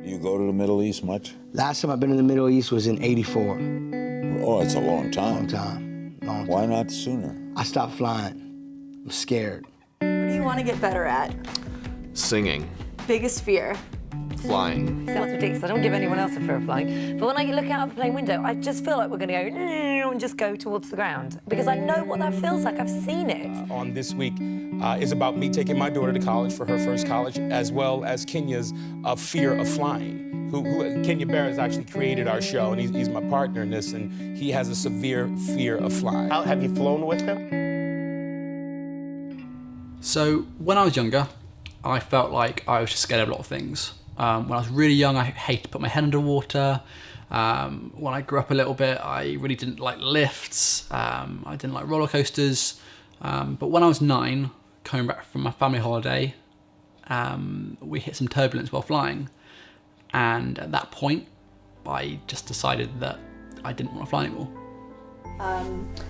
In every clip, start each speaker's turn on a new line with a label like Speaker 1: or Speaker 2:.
Speaker 1: You go to the Middle East much?
Speaker 2: Last time I've been in the Middle East was in '84.
Speaker 1: Oh, it's a long time.
Speaker 2: Long time. Long time.
Speaker 1: Why not sooner?
Speaker 2: I stopped flying. I'm scared.
Speaker 3: What do you want to get better at?
Speaker 4: Singing.
Speaker 3: Biggest fear?
Speaker 4: Flying.
Speaker 5: Sounds ridiculous. I don't give anyone else a fear of flying. But when I look out of the plane window, I just feel like we're going to go and just go towards the ground. Because I know what that feels like. I've seen it.
Speaker 6: On This Week is about me taking my daughter to college for her first college, as well as Kenya's fear of flying. Kenya Barrett's actually created our show, and he's my partner in this, and he has a severe fear of flying.
Speaker 7: How, have you flown with him?
Speaker 8: So when I was younger, I felt like I was just scared of a lot of things. When I was really young, I hated to put my head underwater. When I grew up a little bit, I really didn't like lifts. I didn't like roller coasters. But when I was 9, coming back from my family holiday, we hit some turbulence while flying. And at that point, I just decided that I didn't want to fly anymore.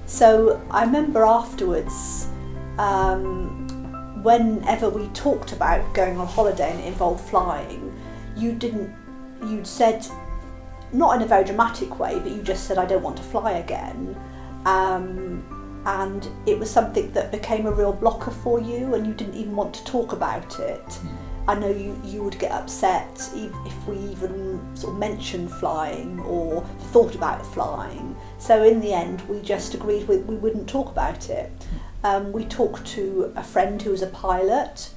Speaker 9: So I remember afterwards, whenever we talked about going on holiday and it involved flying, you'd said, not in a very dramatic way, but you just said, I don't want to fly again. And it was something that became a real blocker for you, and you didn't even want to talk about it. I know you would get upset if we even sort of mentioned flying or thought about flying. So in the end, we just agreed we wouldn't talk about it. We talked to a friend who was a pilot,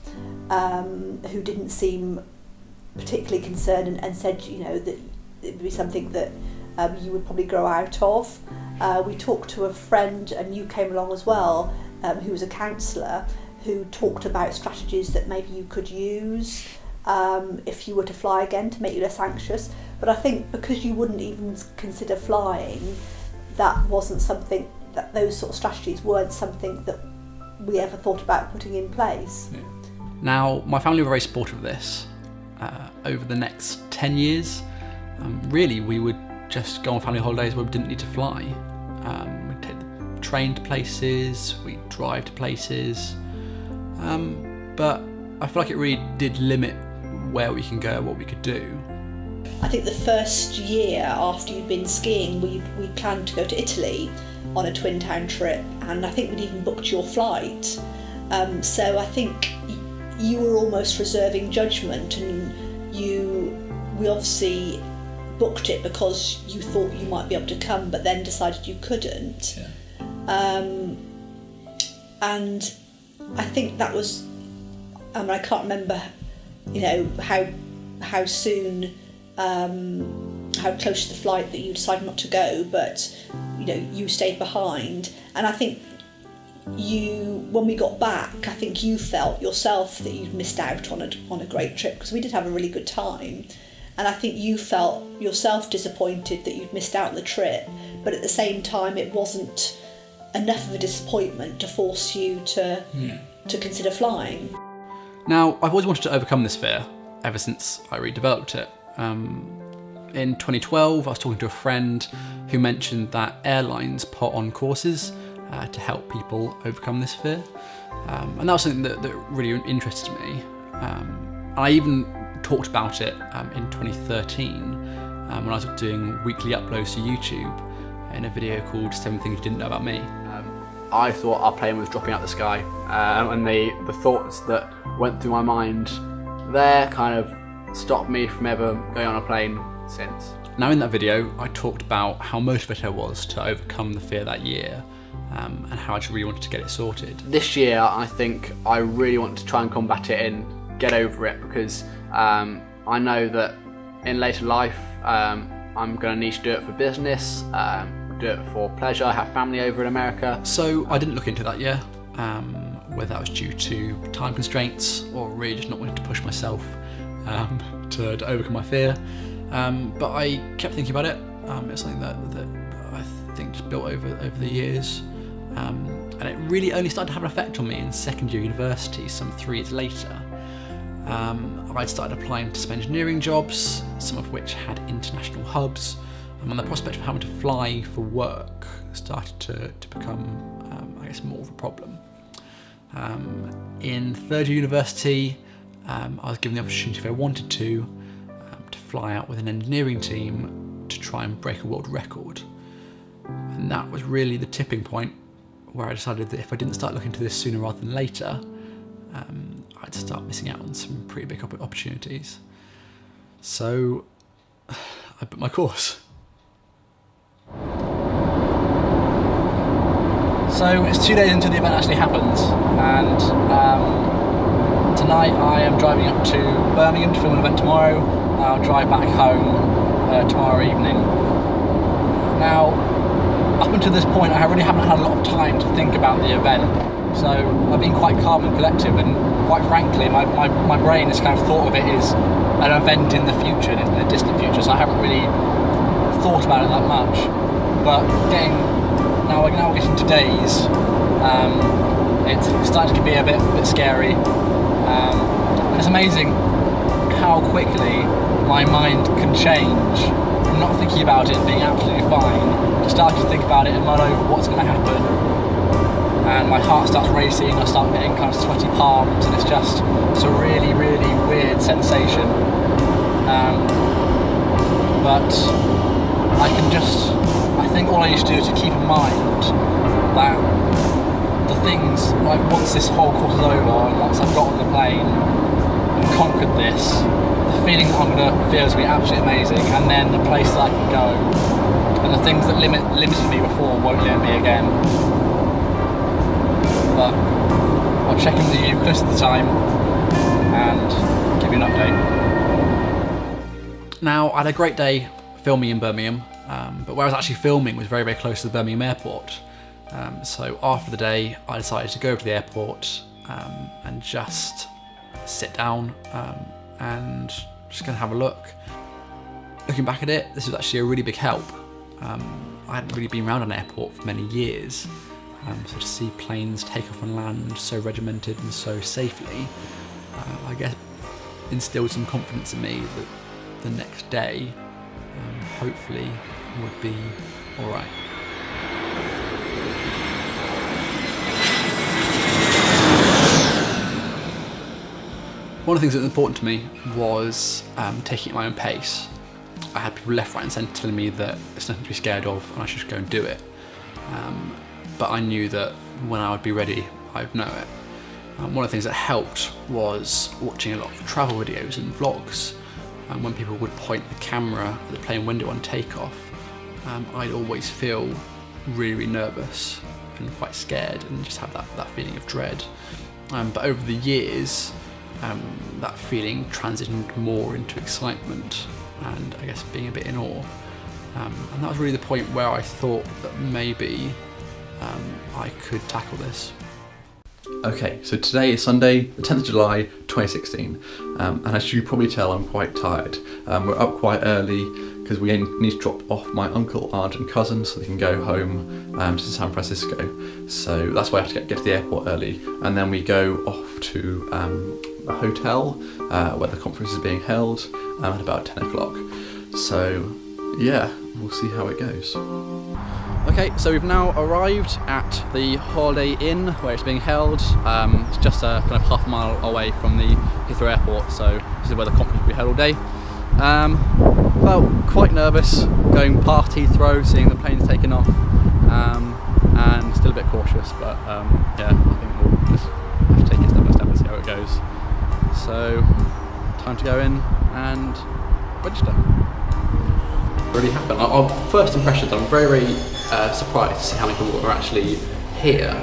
Speaker 9: who didn't seem particularly concerned, and said, you know, that it would be something that you would probably grow out of. We talked to a friend, and you came along as well, who was a counsellor, who talked about strategies that maybe you could use if you were to fly again to make you less anxious. But I think because you wouldn't even consider flying, that wasn't something, that those sort of strategies weren't something that we ever thought about putting in place.
Speaker 8: Yeah. Now, my family were very supportive of this. Over the next 10 years, really we would just go on family holidays where we didn't need to fly. We'd take the train to places, we'd drive to places. But I feel like it really did limit where we can go, what we could do.
Speaker 9: I think the first year after you'd been skiing, we planned to go to Italy on a Twin Town trip, and I think we'd even booked your flight. So I think you were almost reserving judgment, and we obviously booked it because you thought you might be able to come, but then decided you couldn't. Yeah. And I think that was, I can't remember, you know, how soon, how close to the flight that you decided not to go, but you know, you stayed behind. And I think when we got back, I think you felt yourself that you'd missed out on a great trip, because we did have a really good time. And I think you felt yourself disappointed that you'd missed out on the trip, but at the same time it wasn't enough of a disappointment to force you to consider flying.
Speaker 8: Now, I've always wanted to overcome this fear ever since I redeveloped it. In 2012, I was talking to a friend who mentioned that airlines put on courses to help people overcome this fear. And that was something that really interested me. And I even talked about it in 2013 when I was doing weekly uploads to YouTube in a video called 7 Things You Didn't Know About Me.
Speaker 10: I thought our plane was dropping out the sky, and the thoughts that went through my mind there kind of stopped me from ever going on a plane since.
Speaker 8: Now in that video, I talked about how motivated I was to overcome the fear that year, and how I just really wanted to get it sorted.
Speaker 10: This year, I think I really want to try and combat it and get over it, because I know that in later life, I'm going to need to do it for business, do it for pleasure. I have family over in America.
Speaker 8: So I didn't look into that year, whether that was due to time constraints or really just not wanting to push myself to overcome my fear. But I kept thinking about it. It's something that I think just built over the years. And it really only started to have an effect on me in second year university, some 3 years later. I'd started applying to some engineering jobs, some of which had international hubs, and the prospect of having to fly for work started to become, I guess, more of a problem. In third year university, I was given the opportunity, if I wanted to fly out with an engineering team to try and break a world record. And that was really the tipping point where I decided that if I didn't start looking into this sooner rather than later, I'd start missing out on some pretty big opportunities. So I booked my course. So it's 2 days until the event actually happens, and tonight I am driving up to Birmingham to film an event tomorrow. I'll drive back home tomorrow evening. Now, up until this point, I really haven't had a lot of time to think about the event, so I've been quite calm and collective, and quite frankly, my brain has kind of thought of it as an event in the future, in the distant future, so I haven't really thought about it that much. But now we're getting to days, it's starting to be a bit scary, and it's amazing how quickly my mind can change from not thinking about it and being absolutely fine to starting to think about it and mull over what's going to happen, and my heart starts racing, I start getting kind of sweaty palms, and it's a really, really weird sensation, but I think all I need to do is to keep in mind that the things, like once this whole course is over and once I've got on the plane and conquered this, the feeling that I'm going to feel is going to be absolutely amazing, and then the place that I can go and the things that limited me before won't limit me again. But I'll check in with you close to the time and give you an update. Now, I had a great day filming in Birmingham, but where I was actually filming was very, very close to the Birmingham airport. So after the day, I decided to go over to the airport and just sit down and just going to have a look. Looking back at it, this was actually a really big help. I hadn't really been around an airport for many years, so to see planes take off and land so regimented and so safely, I guess instilled some confidence in me that the next day hopefully would be alright. One of the things that was important to me was taking it at my own pace. I had people left, right and centre telling me that it's nothing to be scared of and I should go and do it. But I knew that when I would be ready, I'd know it. One of the things that helped was watching a lot of travel videos and vlogs. And when people would point the camera at the plane window on takeoff, I'd always feel really, really nervous and quite scared and just have that feeling of dread. But over the years, that feeling transitioned more into excitement and I guess being a bit in awe. And that was really the point where I thought that maybe I could tackle this. Okay, so today is Sunday, the 10th of July, 2016, and as you can probably tell, I'm quite tired. We're up quite early because we need to drop off my uncle, aunt and cousin so they can go home to San Francisco. So that's why I have to get to the airport early, and then we go off to a hotel where the conference is being held at about 10 o'clock. So yeah, we'll see how it goes. Okay, so we've now arrived at the Holiday Inn where it's being held. It's just kind of half a mile away from the Heathrow Airport, so this is where the conference will be held all day. Felt quite nervous going past Heathrow, seeing the planes taking off, and still a bit cautious, but yeah, I think we'll just have to take it step by step and see how it goes. So, time to go in and register. Really happened. Our first impressions, I'm very, very surprised to see how many people are actually here.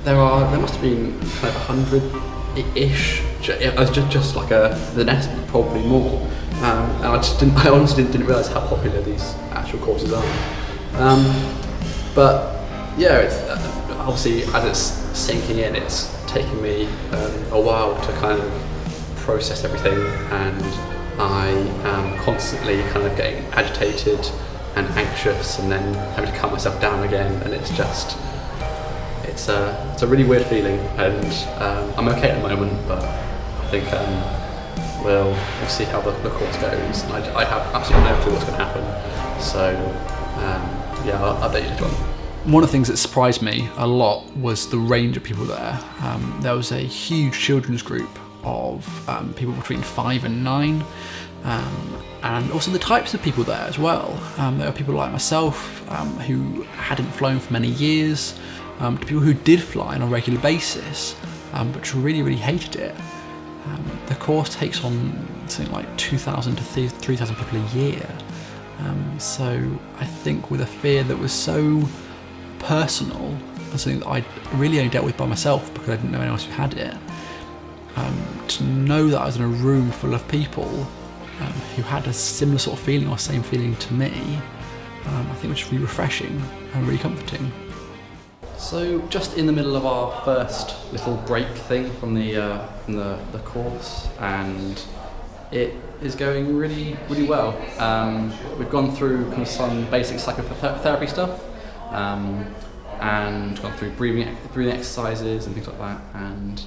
Speaker 8: There must have been kind of 100-ish. Just like the nest, probably more. And I honestly didn't realise how popular these actual courses are. But yeah, it's obviously as it's sinking in, it's taken me a while to kind of process everything, and I am constantly kind of getting agitated and anxious and then having to calm myself down again, and it's a really weird feeling, and I'm okay at the moment, but I think we'll see how the course goes. And I have absolutely no clue what's going to happen, so yeah, I'll update you later on. One of the things that surprised me a lot was the range of people there. There was a huge children's group of people between 5 and 9, and also the types of people there as well. There were people like myself who hadn't flown for many years, to people who did fly on a regular basis, but really hated it. The course takes on something like 2,000 to 3,000 people a year. So I think with a fear that was so personal and something that I really only dealt with by myself because I didn't know anyone else who had it, to know that I was in a room full of people who had a similar sort of feeling or same feeling to me, I think was really refreshing and really comforting. So just in the middle of our first little break thing from the course, and it is going really well. We've gone through kind of some basic psychotherapy stuff, and gone through breathing exercises and things like that, and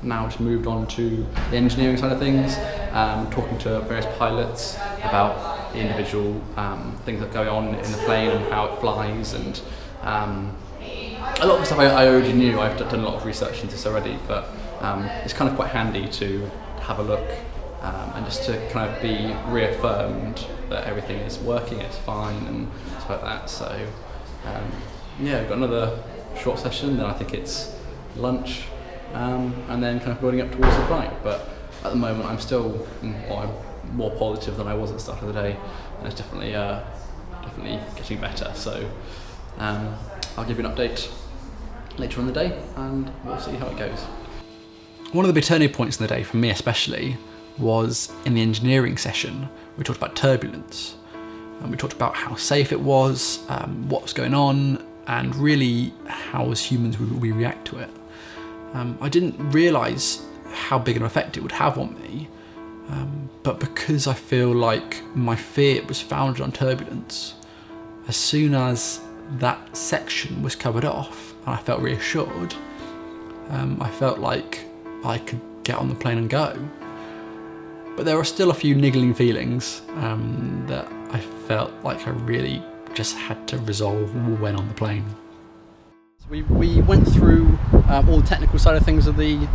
Speaker 8: now just moved on to the engineering side of things, talking to various pilots about the individual things that go on in the plane and how it flies, and a lot of the stuff I already knew. I've done a lot of research into this already, but it's kind of quite handy to have a look and just to kind of be reaffirmed that everything is working, it's fine, and stuff like that. So yeah, we've got another short session, then I think it's lunch, and then kind of building up towards the flight. But at the moment I'm still I'm more positive than I was at the start of the day, and it's definitely getting better. So I'll give you an update later on in the day, and we'll see how it goes. One of the big turning points in the day, for me especially, was in the engineering session. We talked about turbulence, and we talked about how safe it was, what was going on, and really how as humans we react to it. I didn't realise how big an effect it would have on me, but because I feel like my fear was founded on turbulence, as soon as that section was covered off and I felt reassured, I felt like I could get on the plane and go. But there are still a few niggling feelings that I felt like I really just had to resolve when on the plane.
Speaker 10: We went through all the technical side of things of the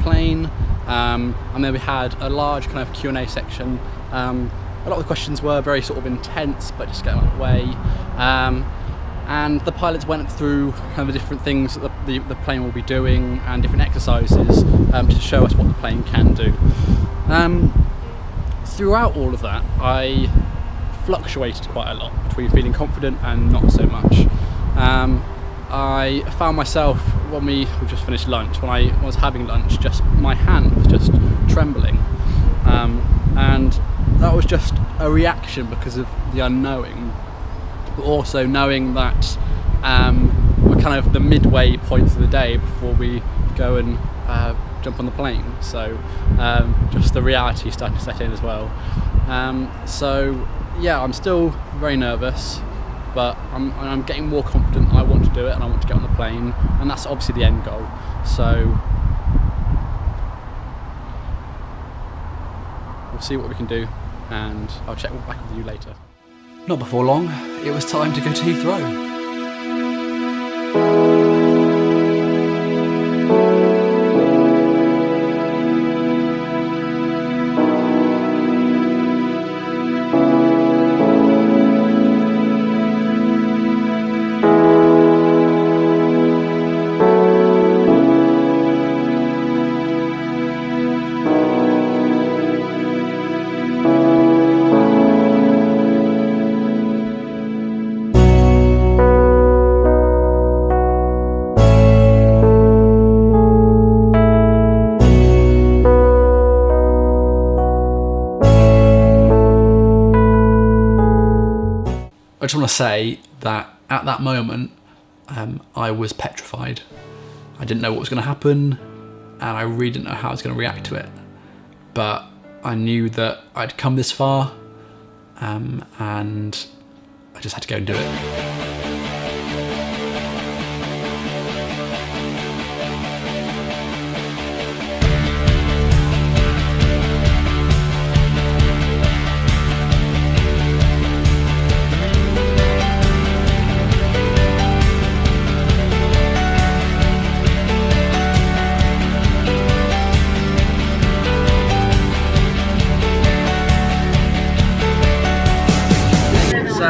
Speaker 10: plane, and then we had a large kind of Q&A section. A lot of the questions were very sort of intense, but just getting out of the way. And the pilots went through kind of the different things that the plane will be doing and different exercises to show us what the plane can do. Throughout all of that, I fluctuated quite a lot between feeling confident and not so much. I found myself, when we just finished lunch, when I was having lunch, just my hand was just trembling, and that was just a reaction because of the unknowing, but also knowing that we're kind of the midway points of the day before we go and jump on the plane. So just the reality starting to set in as well. So yeah, I'm still very nervous, but I'm getting more confident. I want to do it and I want to get on the plane, and that's obviously the end goal. So we'll see what we can do, and I'll check back with you later.
Speaker 8: Not before long, it was time to go to Heathrow. I just want to say that at that moment, I was petrified. I didn't know what was going to happen, and I really didn't know how I was going to react to it. But I knew that I'd come this far, and I just had to go and do it.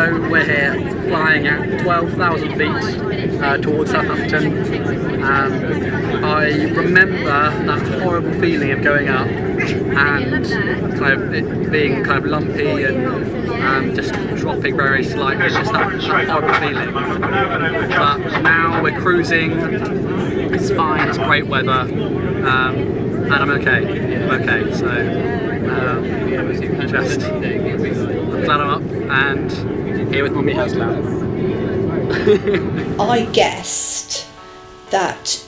Speaker 7: So we're here flying at 12,000 feet towards Southampton. I remember that horrible feeling of going up and kind of it being kind of lumpy and just dropping very slightly, just that horrible feeling. But now we're cruising, it's fine, it's great weather, and I'm okay. I'm okay, so just I'm glad I'm up and here with Mummy Haslam.
Speaker 9: I guessed that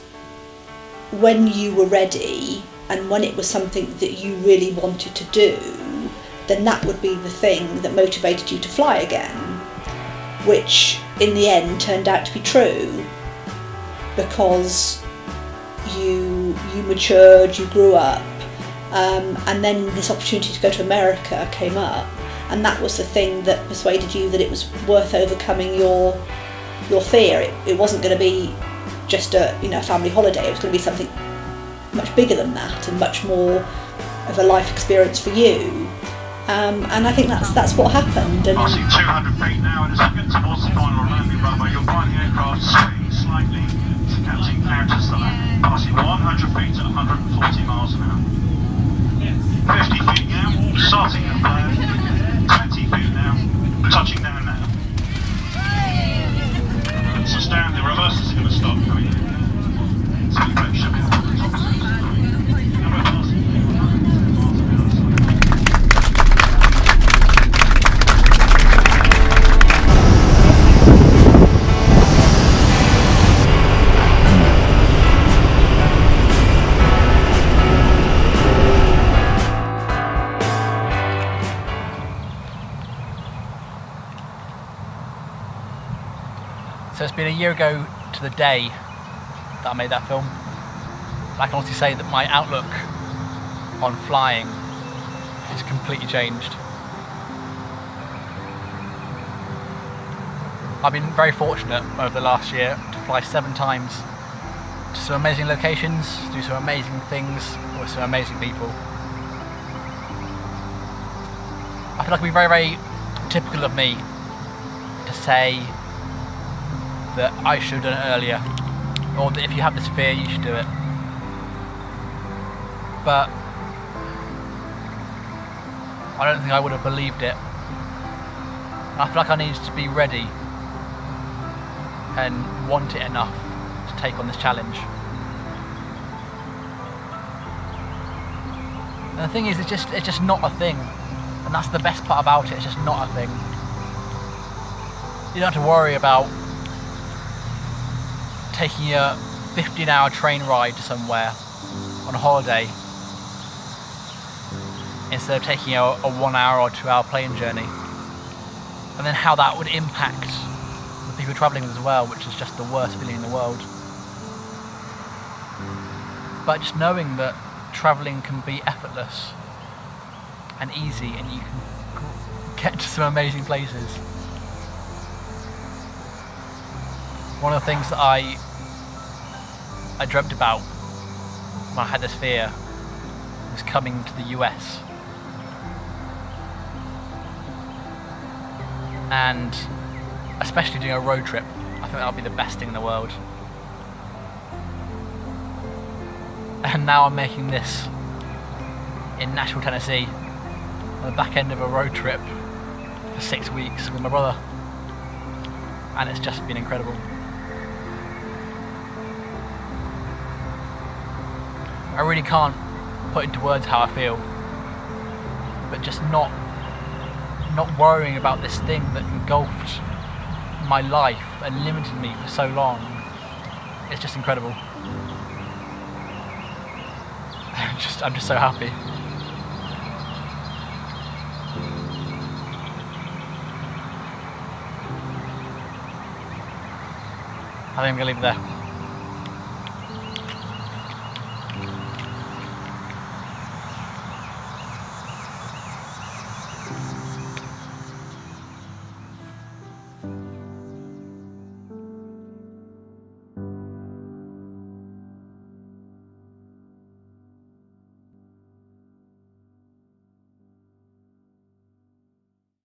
Speaker 9: when you were ready and when it was something that you really wanted to do, then that would be the thing that motivated you to fly again, which in the end turned out to be true, because you matured, you grew up, and then this opportunity to go to America came up, and that was the thing that persuaded you that it was worth overcoming your fear. It wasn't going to be just a family holiday. It was going to be something much bigger than that and much more of a life experience for you. And I think that's what happened. And
Speaker 11: passing 200 feet now in a second towards the final landing runway. You'll find the aircraft swaying slightly to catching characters to land. Passing 100 feet at 140 miles an hour. 50 feet now, starting the flare. 20 feet now, touching down now. So stand, the reversers are going to stop coming in. So the brake should be on the top. And we're passing.
Speaker 7: So it's been a year ago to the day that I made that film. I can honestly say that my outlook on flying has completely changed. I've been very fortunate over the last year to fly 7 times to some amazing locations, do some amazing things with some amazing people. I feel like it'd be very, very typical of me to say that I should have done it earlier, or that if you have this fear you should do it. But I don't think I would have believed it. I feel like I needed to be ready and want it enough to take on this challenge. And the thing is, it's just not a thing, and that's the best part about it. It's just not a thing. You don't have to worry about taking a 15-hour train ride to somewhere on a holiday instead of taking a 1 hour or 2 hour plane journey, and then how that would impact the people travelling with as well, which is just the worst feeling in the world. But just knowing that travelling can be effortless and easy, and you can get to some amazing places. One of the things that I dreamt about when I had this fear was coming to the US. And especially doing a road trip. I think that would be the best thing in the world. And now I'm making this in Nashville, Tennessee, on the back end of a road trip for 6 weeks with my brother. And it's just been incredible. I really can't put into words how I feel, but just not worrying about this thing that engulfed my life and limited me for so long, it's just incredible. I'm just so happy. I think I'm gonna leave it there.